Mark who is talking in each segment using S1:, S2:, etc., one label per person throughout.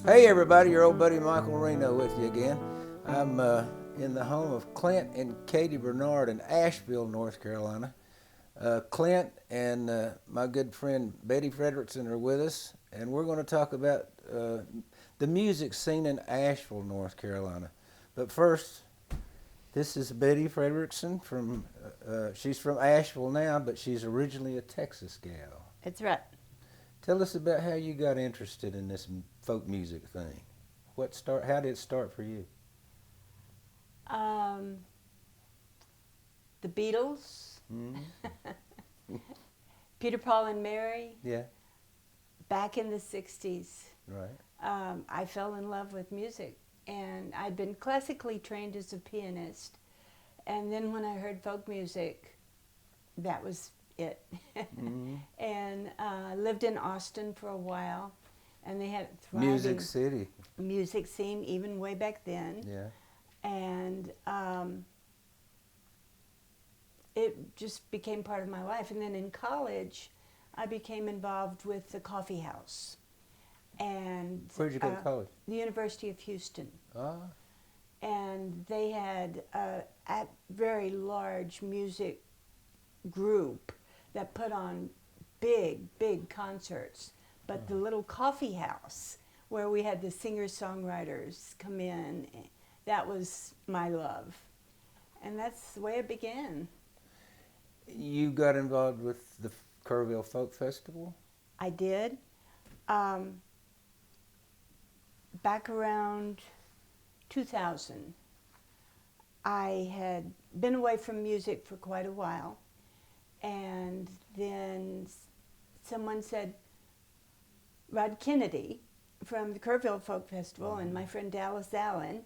S1: Hey everybody, your old buddy Michael Reno with you again. I'm in the home of Clint and Katie Bernard in Asheville, North Carolina. Clint and my good friend Betty Friederichsen are with us, and we're going to talk about the music scene in Asheville, North Carolina. But first, this is Betty Friederichsen she's from Asheville now, but she's originally a Texas gal.
S2: That's right.
S1: Tell us about how you got interested in this folk music thing. How did it start for you?
S2: Um, the Beatles,
S1: Mm-hmm.
S2: Peter, Paul, and Mary,
S1: Yeah,
S2: back in the 60s.
S1: right.
S2: I fell in love with music, and I'd been classically trained as a pianist. And then when I heard folk music, that was it.
S1: Mm-hmm.
S2: And lived in Austin for a while, and they had a
S1: Music
S2: thriving
S1: City.
S2: music scene even way back then.
S1: Yeah.
S2: And it just became part of my life. And then in college, I became involved with the coffee house and
S1: Where'd you go to college?
S2: the University of Houston.
S1: Ah,
S2: And they had a very large music group that put on big concerts. But the little coffee house where we had the singer-songwriters come in, that was my love. And that's the way it began.
S1: you got involved with the Kerrville Folk Festival?
S2: I did. Um, Back around 2000, I had been away from music for quite a while. And then someone said, Rod Kennedy from the Kerrville Folk Festival and my friend Dallas Allen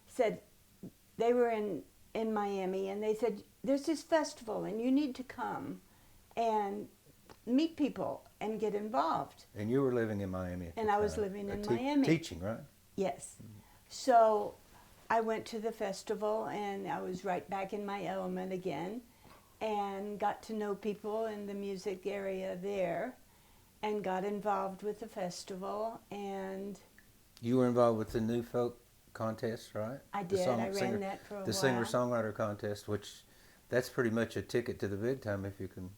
S2: said they were in Miami, and they said, there's this festival and you need to come and meet people and get involved.
S1: And you were living in Miami at
S2: And
S1: the
S2: I was
S1: time.
S2: living in Miami.
S1: Teaching, right?
S2: Yes. So I went to the festival, and I was right back in my element again, and got to know people in the music area there, and got involved with the festival. And
S1: You were involved with the New Folk Contest, right?
S2: I
S1: The
S2: did. I
S1: singer,
S2: ran that for a
S1: the
S2: while.
S1: singer-songwriter contest, which that's pretty much a ticket to the big time if you can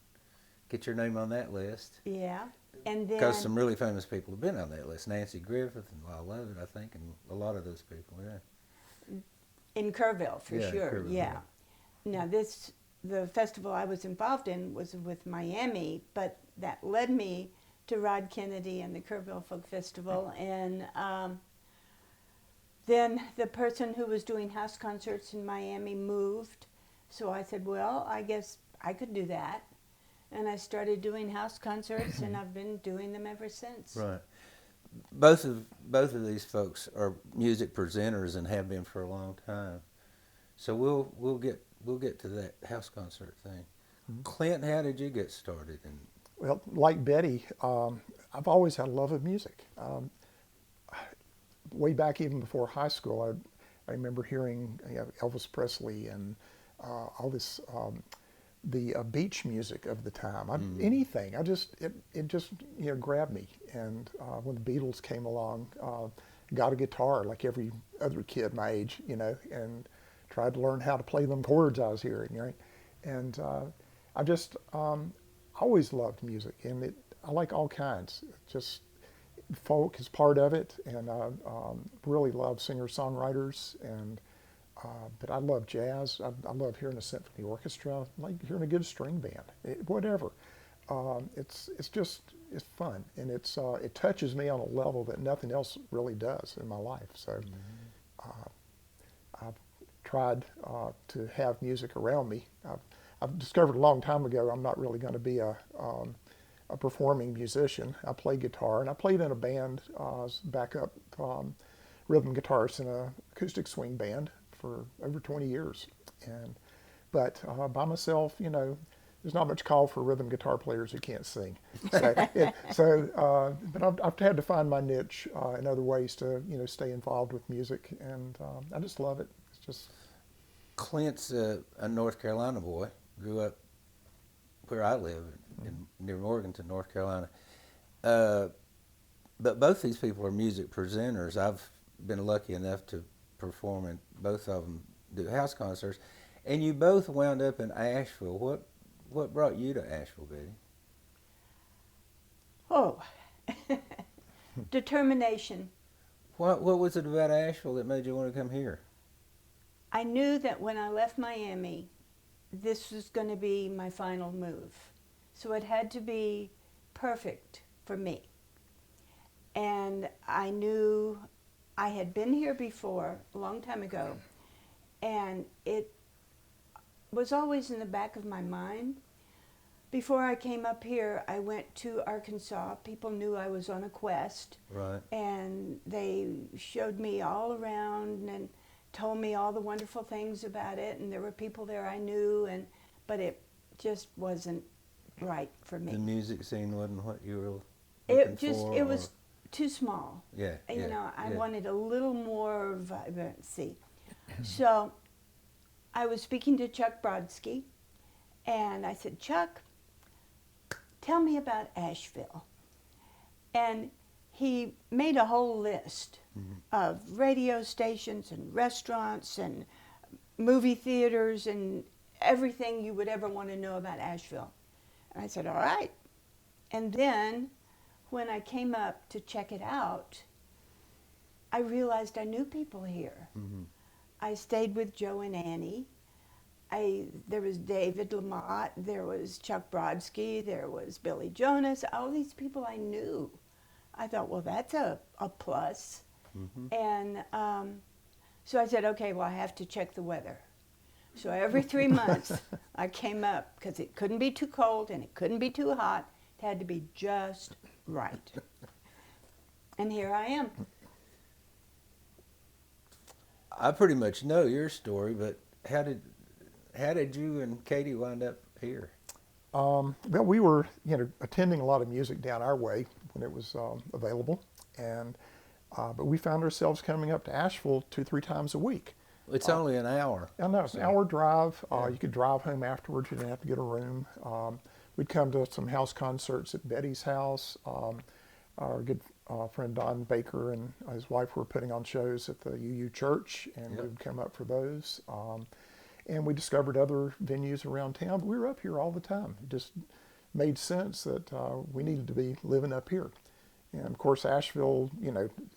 S1: get your name on that list.
S2: Yeah. And then
S1: Because some really famous people have been on that list. Nancy Griffith and Lyle Lovett, I think, and a lot of those people, yeah.
S2: in Kerrville, for
S1: Yeah,
S2: sure.
S1: Kerrville,
S2: Yeah. Now the festival I was involved in was with Miami, but that led me to Rod Kennedy and the Kerrville Folk Festival. And then the person who was doing house concerts in Miami moved, so I said, well, I guess I could do that. And I started doing house concerts, and I've been doing them ever since.
S1: Right. Both of these folks are music presenters and have been for a long time. So we'll get to that house concert thing. Clint, how did you get started? And
S3: Well, like Betty, I've always had a love of music. Way back even before high school, I remember hearing Elvis Presley and all this, the beach music of the time. Anything, it just grabbed me. And when the Beatles came along, got a guitar like every other kid my age, and tried to learn how to play them chords I was hearing, right? And I just always loved music, and I like all kinds. Just folk is part of it, and I really love singer-songwriters, and but I love jazz. I love hearing a symphony orchestra. I like hearing a good string band, whatever. It's fun, and it touches me on a level that nothing else really does in my life. So I've tried to have music around me. I've discovered a long time ago I'm not really going to be a performing musician. I play guitar, and I played in a band as backup rhythm guitarist in an acoustic swing band for over 20 years. But by myself, there's not much call for rhythm guitar players who can't sing. But I've had to find my niche in other ways to stay involved with music, and I just love it. It's just
S1: Clint's a North Carolina boy. Grew up where I live, near Morganton, North Carolina. but both these people are music presenters. I've been lucky enough to perform, and both of them do house concerts. And you both wound up in Asheville. What brought you to Asheville, Betty?
S2: Oh, determination.
S1: What was it about Asheville that made you want to come here?
S2: I knew that when I left Miami, this was going to be my final move. So it had to be perfect for me. And I knew I had been here before, a long time ago, and it was always in the back of my mind. Before I came up here, I went to Arkansas. People knew I was on a quest.
S1: Right.
S2: And they showed me all around and told me all the wonderful things about it. And there were people there I knew, but it just wasn't right for me.
S1: The music scene wasn't what you were looking for?
S2: It was too small.
S1: Yeah.
S2: You know, I wanted a little more vibrancy. So I was speaking to Chuck Brodsky, and I said, Chuck, tell me about Asheville. And he made a whole list of radio stations and restaurants and movie theaters and everything you would ever want to know about Asheville. And I said, all right. And then when I came up to check it out, I realized I knew people here.
S1: Mm-hmm.
S2: I stayed with Joe and Annie. There was David Lamott, there was Chuck Brodsky, there was Billy Jonas, all these people I knew. I thought, well, that's a plus.
S1: Mm-hmm.
S2: And so I said, okay, well, I have to check the weather. So every 3 months I came up, because it couldn't be too cold and it couldn't be too hot. It had to be just right. And here I am.
S1: I pretty much know your story, but how did you and Katie wind up here?
S3: Well, we were, attending a lot of music down our way when it was available, and but we found ourselves coming up to Asheville 2-3 times a week.
S1: It's only an hour.
S3: I know, it's an hour drive. You could drive home afterwards. You didn't have to get a room. We'd come to some house concerts at Betty's house. Our good friend Don Baker and his wife were putting on shows at the UU Church, and we would come up for those. And we discovered other venues around town, but we were up here all the time. It just made sense that we needed to be living up here. And of course, Asheville,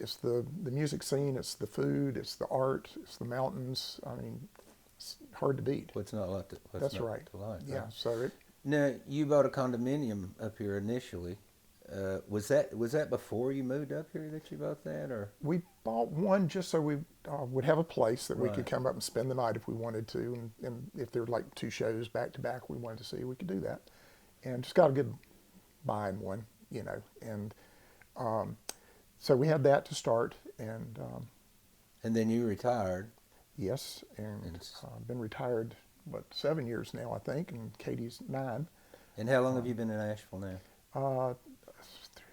S3: it's the music scene, it's the food, it's the art, it's the mountains. I mean, it's hard to beat.
S1: What's not like
S3: That's right.
S1: To like,
S3: yeah.
S1: Right?
S3: So
S1: Now, you bought a condominium up here initially. Was that before you moved up here that you bought that, or?
S3: We bought one just so we would have a place that we
S1: Right.
S3: could come up and spend the night if we wanted to, and if there were like 2 shows back to back we wanted to see, we could do that, and just got a good buying one, and so we had that to start, and
S1: then you retired.
S3: yes, and been retired 7 years now, I think, and Katie's 9.
S1: And how long have you been in Asheville now?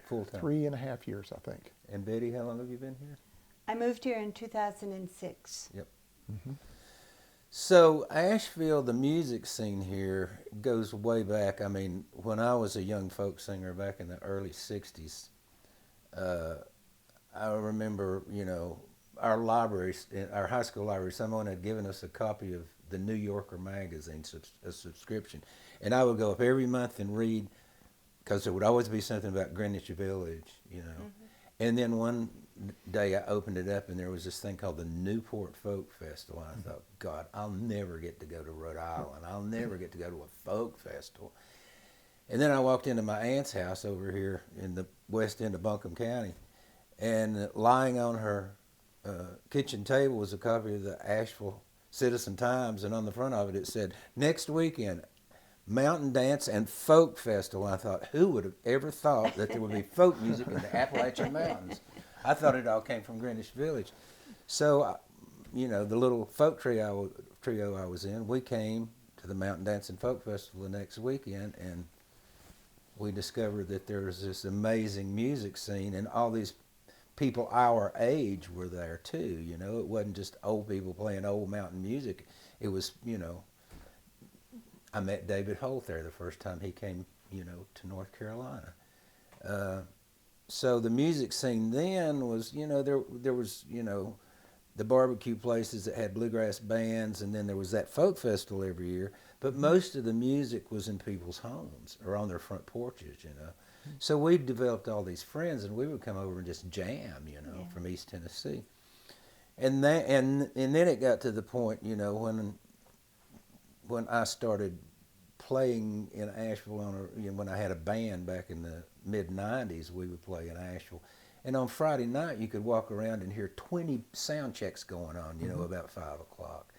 S1: Full time.
S3: 3.5 years, I think.
S1: And Betty, how long have you been here?
S2: I moved here in 2006.
S1: Yep.
S3: Mm-hmm.
S1: So Asheville, the music scene here goes way back. I mean, when I was a young folk singer back in the early 60s, I remember, our libraries, our high school library, someone had given us a copy of the New Yorker magazine, a subscription. And I would go up every month and read, because there would always be something about Greenwich Village,
S2: Mm-hmm.
S1: And then one day I opened it up and there was this thing called the Newport Folk Festival. And I thought, God, I'll never get to go to Rhode Island. I'll never get to go to a folk festival. And then I walked into my aunt's house over here in the west end of Buncombe County, and lying on her kitchen table was a copy of the Asheville Citizen Times, and on the front of it, it said, next weekend, Mountain Dance and Folk Festival. I thought, who would have ever thought that there would be folk music in the Appalachian Mountains? I thought it all came from Greenwich Village. So, the little folk trio I was in, we came to the Mountain Dance and Folk Festival the next weekend, and we discovered that there was this amazing music scene, and all these people our age were there too. It wasn't just old people playing old mountain music. It was, I met David Holt there the first time he came, to North Carolina. So the music scene then was, there was, the barbecue places that had bluegrass bands, and then there was that folk festival every year. But most of the music was in people's homes or on their front porches. So we developed all these friends, and we would come over and just jam,
S2: Yeah.
S1: from East Tennessee. And then it got to the point, when I started playing in Asheville when I had a band back in the mid '90s, we would play in Asheville. And on Friday night, you could walk around and hear 20 sound checks going on, about 5 o'clock.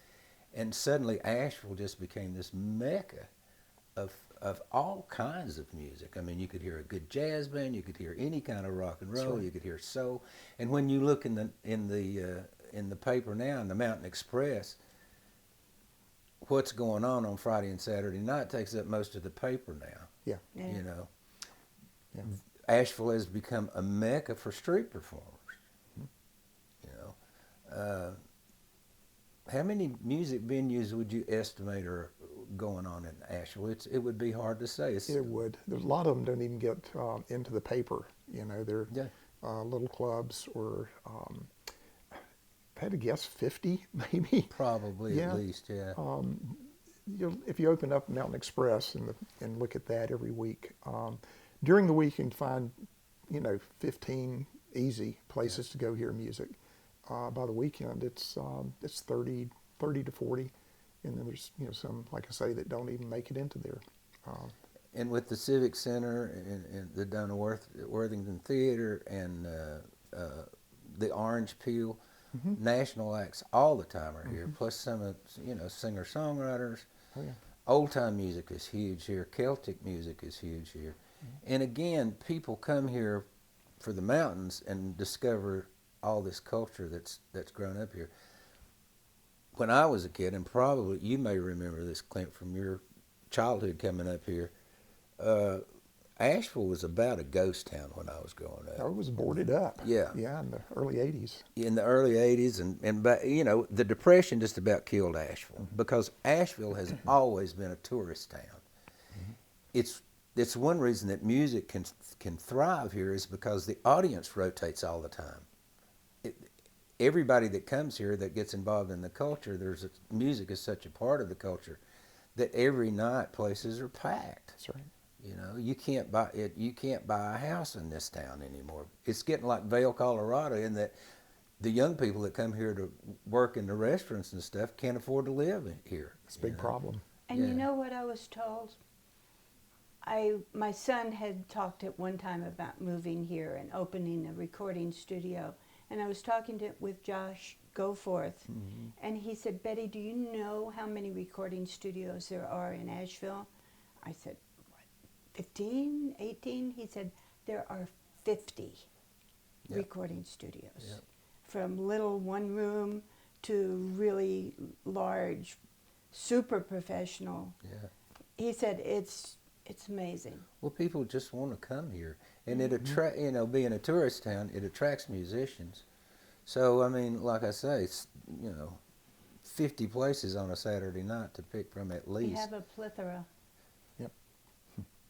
S1: And suddenly Asheville just became this mecca of all kinds of music. I mean, you could hear a good jazz band, you could hear any kind of rock and roll,
S3: right.
S1: you could hear soul. And when you look in the paper now, in the Mountain Express, what's going on Friday and Saturday night takes up most of the paper now.
S3: Yeah.
S2: Yeah.
S3: Yeah.
S1: Asheville has become a mecca for street performers. How many music venues would you estimate are going on in Asheville? It would be hard to say.
S3: It would. There's a lot of them don't even get into the paper. They're little clubs, or I had to guess 50 maybe.
S1: Probably at least, yeah.
S3: If you open up Mountain Express and look at that every week, during the week you can find 15 easy places to go hear music. By the weekend it's 30 to 40, and then there's some, like I say, that don't even make it into there.
S1: And with the Civic Center and the Donna Worthington Theater and the Orange Peel, national acts all the time are here. Plus some of singer-songwriters.
S3: Oh yeah.
S1: Old time music is huge here. Celtic music is huge here. And again, people come here for the mountains and discover all this culture that's grown up here. When I was a kid, and probably you may remember this, Clint, from your childhood coming up here, Asheville was about a ghost town when I was growing up.
S3: It was boarded up.
S1: Yeah.
S3: Yeah, in the early 80s.
S1: In the early 80s, and the Depression just about killed Asheville, because Asheville has always been a tourist town. It's one reason that music can thrive here is because the audience rotates all the time. Everybody that comes here that gets involved in the culture, music is such a part of the culture that every night places are packed.
S3: That's right.
S1: You can't buy it. You can't buy a house in this town anymore. It's getting like Vail, Colorado, in that the young people that come here to work in the restaurants and stuff can't afford to live here.
S3: It's a big problem.
S2: And you know what I was told? My son had talked at one time about moving here and opening a recording studio. And I was talking with Josh Goforth, and he said, "Betty, do you know how many recording studios there are in Asheville?" I said, "What, 15, 18? He said, "There are 50 recording studios, from little one room to really large, super professional."
S1: Yeah.
S2: He said, it's amazing.
S1: Well, people just want to come here, and it being a tourist town, it attracts musicians. So I mean, like I say, it's 50 places on a Saturday night to pick from at least.
S2: We have a plethora.
S3: Yep.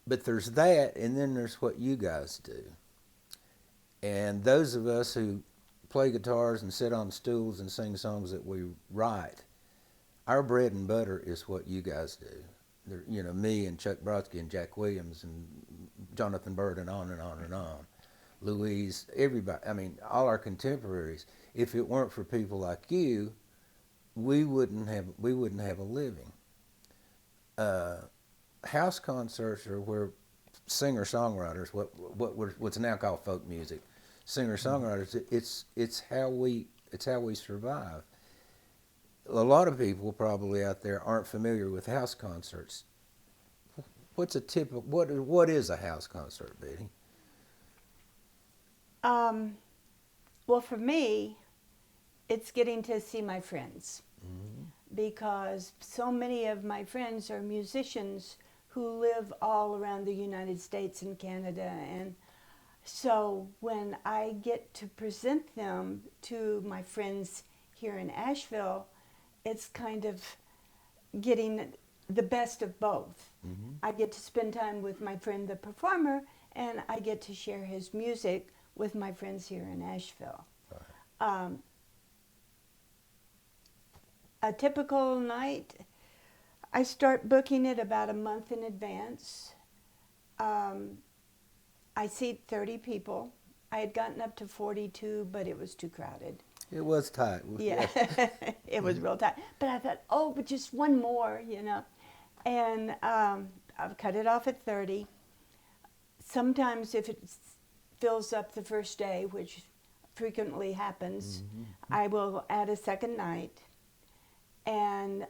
S1: But there's that, and then there's what you guys do. And those of us who play guitars and sit on stools and sing songs that we write, our bread and butter is what you guys do. Me and Chuck Brodsky and Jack Williams and Jonathan Byrd and on and on and on. Louise, everybody, I mean, all our contemporaries. If it weren't for people like you, we wouldn't have a living. House concerts are where singer-songwriters, what's now called folk music, singer-songwriters, it's how we survive. A lot of people probably out there aren't familiar with house concerts. What is a house concert, Betty?
S2: Well, for me, it's getting to see my friends, because so many of my friends are musicians who live all around the United States and Canada, and so when I get to present them to my friends here in Asheville, it's kind of getting the best of both. I get to spend time with my friend the performer, and I get to share his music with my friends here in Asheville. A typical night, I start booking it about a month in advance. I seat 30 people. I had gotten up to 42, but it was too crowded.
S1: It was tight.
S2: Yeah, it was real tight. But I thought, oh, but just one more, you know. And I've cut it off at 30. Sometimes if it fills up the first day, which frequently happens, I will add a second night. And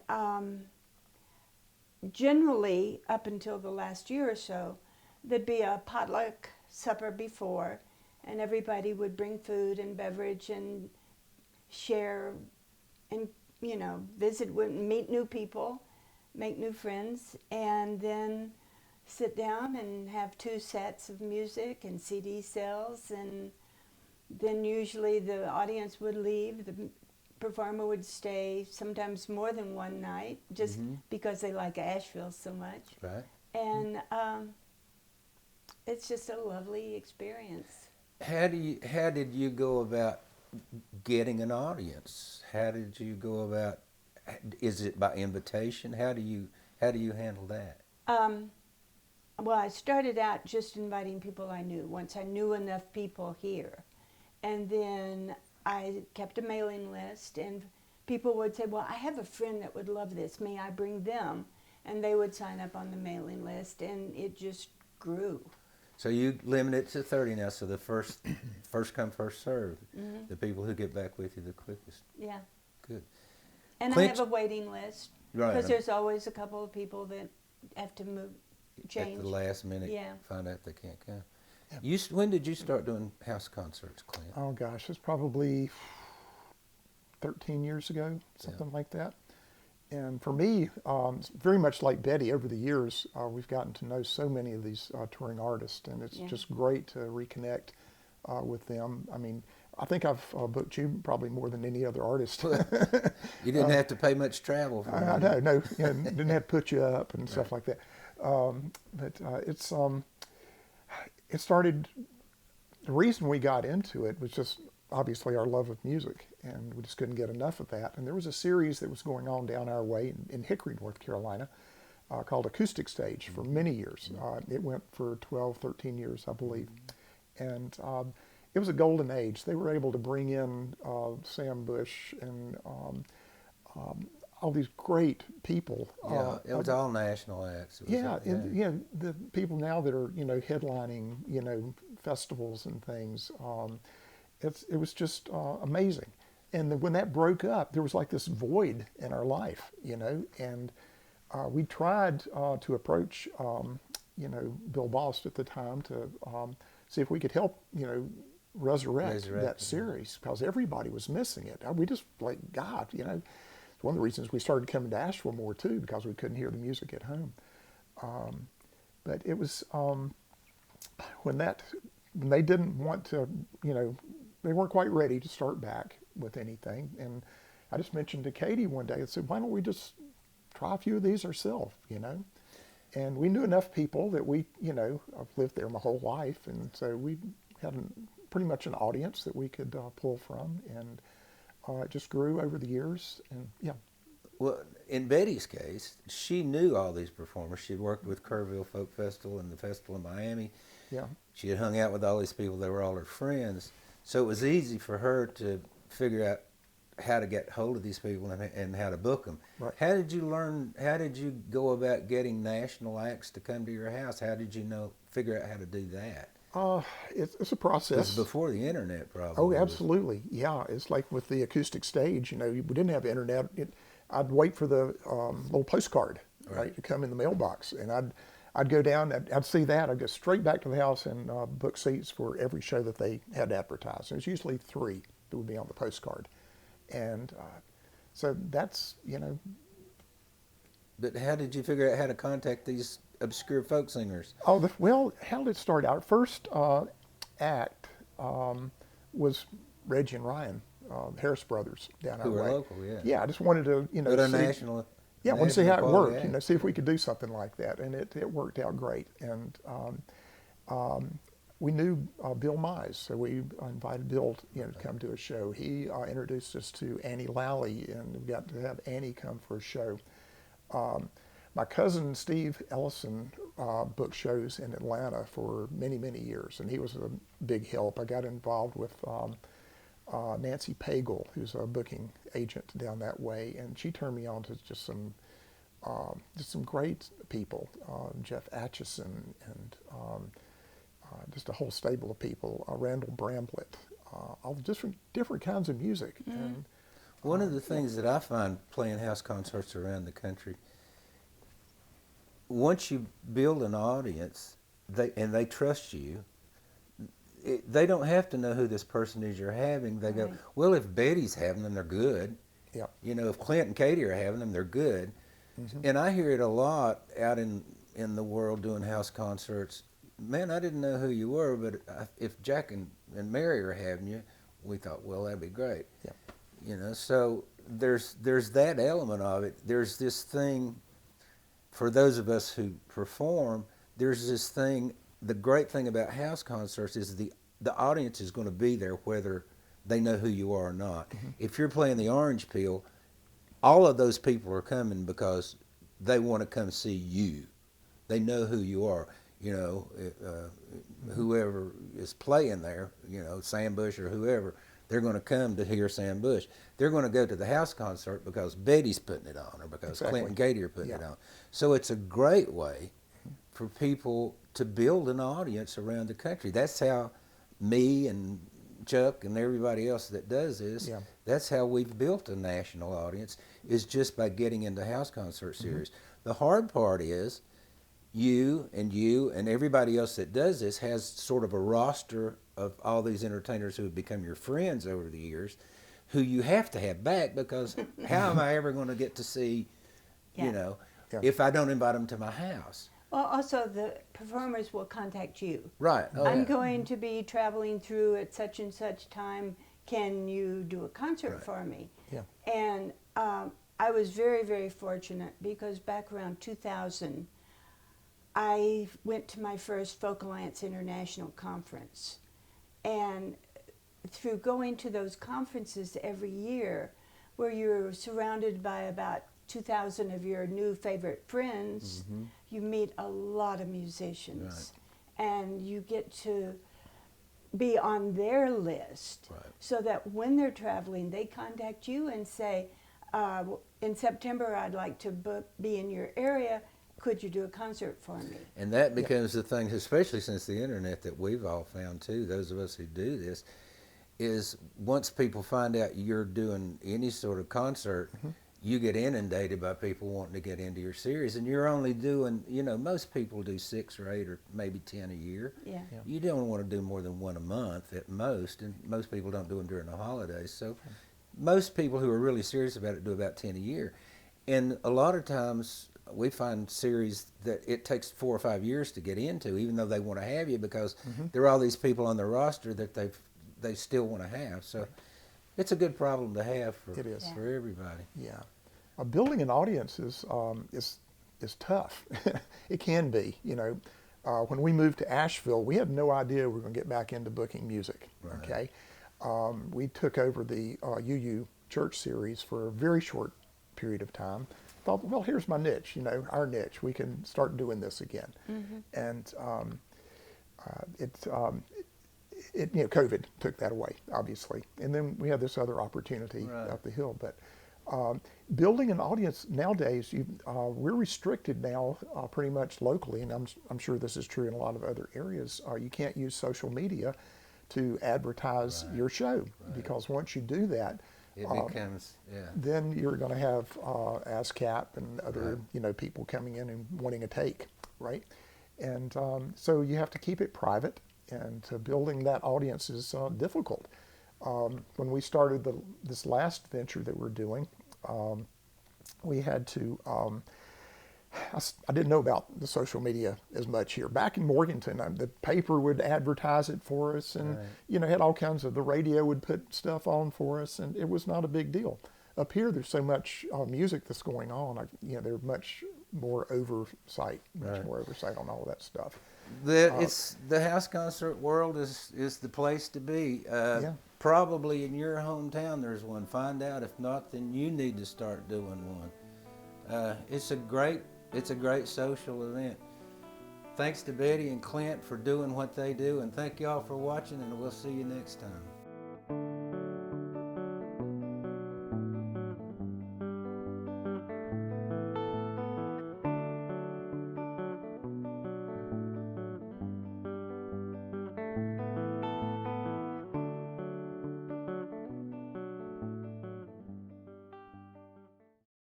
S2: generally, up until the last year or so, there'd be a potluck supper before, and everybody would bring food and beverage and share and, you know, visit, meet new people, make new friends, and then sit down and have 2 sets of music and CD sales, and then usually the audience would leave. The performer would stay sometimes more than one night, just because they like Asheville so much.
S1: Right.
S2: And it's just a lovely experience.
S1: How did you go about getting an audience? How did you go about? Is it by invitation? How do you handle that?
S2: Well, I started out just inviting people I knew. Once I knew enough people here, and then I kept a mailing list, and people would say, "Well, I have a friend that would love this. May I bring them?" And they would sign up on the mailing list, and it just grew.
S1: So you limit it to 30 now, so the first come, first serve. The people who get back with you the quickest.
S2: Yeah.
S1: Good.
S2: And
S1: Clint,
S2: I have a waiting list,
S1: right,
S2: because there's always a couple of people that have to move, change.
S1: at the last minute,
S2: Yeah.
S1: find out they can't come. When did you start doing house concerts, Clint?
S3: Oh gosh, it's probably 13 years ago, something like that. And for me, it's very much like Betty. Over the years, we've gotten to know so many of these touring artists, and it's just great to reconnect with them. I mean, I think I've booked you probably more than any other artist.
S1: You didn't have to pay much travel for
S3: I know, no, you know, didn't have to put you up and stuff like that. It started. The reason we got into it was just obviously our love of music, and we just couldn't get enough of that. And there was a series that was going on down our way in Hickory, North Carolina, called Acoustic Stage for many years. It went for 12, 13 years, I believe. And it was a golden age. They were able to bring in Sam Bush and all these great people.
S1: Yeah, it was all national acts.
S3: And the people now that are, you know, headlining, you know, festivals and things. It was just amazing. And then when that broke up, there was like this void in our life, you know, and we tried to approach, you know, Bill Bost at the time to see if we could help, you know, resurrect that series, because everybody was missing it. We just, like, God, you know, it's one of the reasons we started coming to Asheville more too, because we couldn't hear the music at home. But it was when they didn't want to, you know, they weren't quite ready to start back with anything. And I just mentioned to Katie one day, I said, why don't we just try a few of these ourselves, you know? And we knew enough people that we, you know, I've lived there my whole life. And so we had pretty much an audience that we could pull from. And it just grew over the years. And yeah.
S1: Well, in Betty's case, she knew all these performers. She'd worked with Kerrville Folk Festival and the Festival in Miami.
S3: Yeah.
S1: She had hung out with all these people. They were all her friends. So it was easy for her to figure out how to get hold of these people and how to book them.
S3: Right.
S1: How did you go about getting national acts to come to your house? How did you figure out how to do that?
S3: It's a process.
S1: It was before the internet, probably.
S3: Oh, absolutely. Yeah, it's like with the Acoustic Stage, you know, we didn't have internet. I'd wait for the little postcard, right, to come in the mailbox, and I'd go down, I'd see that, I'd go straight back to the house and book seats for every show that they had advertised. It was usually 3 that would be on the postcard. And so that's, you know.
S1: But how did you figure out how to contact these obscure folk singers?
S3: Well, how did it start out? First act was Reggie and Ryan, Harris Brothers, down our way.
S1: Who were local, yeah.
S3: Yeah, I just wanted to, you know,
S1: but a national.
S3: Yeah, I want to see how it worked,
S1: act.
S3: you know, see if we could do something like that. And it worked out great. And we knew Bill Mize, so we invited Bill to come to a show. He introduced us to Annie Lally, and we got to have Annie come for a show. My cousin Steve Ellison booked shows in Atlanta for many, many years, and he was a big help. I got involved with Nancy Pagel, who's a booking agent down that way, and she turned me on to just some great people, Jeff Atchison, and just a whole stable of people, Randall Bramblett, all different kinds of music.
S2: Mm-hmm.
S3: And
S1: one of the things that I find playing house concerts around the country, once you build an audience, they trust you, they don't have to know who this person is you're having. They go, well, if Betty's having them, they're good.
S3: Yeah.
S1: You know, if Clint and Katie are having them, they're good. Mm-hmm. And I hear it a lot out in the world doing house concerts. Man, I didn't know who you were, but if Jack and Mary are having you, we thought, well, that'd be great.
S3: Yeah.
S1: You know, so there's that element of it. There's this thing, for those of us who perform, there's this thing, the great thing about house concerts is the audience is going to be there whether they know who you are or not. Mm-hmm. If you're playing the Orange Peel, all of those people are coming because they want to come see you. They know who you are. You know, whoever is playing there, you know, Sam Bush or whoever, they're going to come to hear Sam Bush. They're going to go to the house concert because Betty's putting it on or because Clint and Katie are putting it on. So it's a great way for people to build an audience around the country. That's how me and Chuck and everybody else that does this, that's how we've built a national audience, is just by getting into house concert series. Mm-hmm. The hard part is you and everybody else that does this has sort of a roster of all these entertainers who have become your friends over the years, who you have to have back, because how am I ever going to get to see, you know, if I don't invite them to my house?
S2: Well, also the performers will contact you.
S1: Right. Oh,
S2: I'm going to be traveling through at such and such time. Can you do a concert for me?
S3: Yeah.
S2: And I was very, very fortunate because back around 2000, I went to my first Folk Alliance International Conference. And through going to those conferences every year, where you're surrounded by about 2,000 of your new favorite friends, you meet a lot of musicians. Right. And you get to be on their list, so that when they're traveling, they contact you and say, in September, I'd like to be in your area. Could you do a concert for me?
S1: And that becomes the thing, especially since the internet, that we've all found too, those of us who do this, is once people find out you're doing any sort of concert, you get inundated by people wanting to get into your series, and you're only doing, you know, most people do 6 or 8 or maybe 10 a year.
S2: Yeah.
S1: You don't want to do more than 1 a month at most, and most people don't do them during the holidays. So most people who are really serious about it do about 10 a year. And a lot of times we find series that it takes 4 or 5 years to get into, even though they want to have you, because there are all these people on their roster that they still want to have. So it's a good problem to have for everybody.
S3: Yeah. Building an audience is tough. It can be. You know, when we moved to Asheville, we had no idea we were going to get back into booking music. Right. Okay. We took over the UU Church series for a very short period of time. Thought, well, here's my niche, you know, our niche. We can start doing this again. And you know, COVID took that away, obviously. And then we had this other opportunity up the hill. But building an audience nowadays, we're restricted now pretty much locally, and I'm sure this is true in a lot of other areas. You can't use social media to advertise your show, because once you do that,
S1: it becomes,
S3: then you're going to have ASCAP and other you know, people coming in and wanting a take, right? And so you have to keep it private, and building that audience is difficult. When we started this last venture that we're doing, we had to, I didn't know about the social media as much here. Back in Morganton, the paper would advertise it for us, and you know, had all kinds of, the radio would put stuff on for us, and it was not a big deal. Up here, there's so much music that's going on. You know, there are much more oversight, much
S1: Right.
S3: more oversight on all of that stuff.
S1: It's the house concert world is the place to be.
S3: Yeah.
S1: Probably in your hometown there's one. Find out. If not, then you need to start doing one. It's a great social event. Thanks to Betty and Clint for doing what they do, and thank y'all for watching, and we'll see you next time.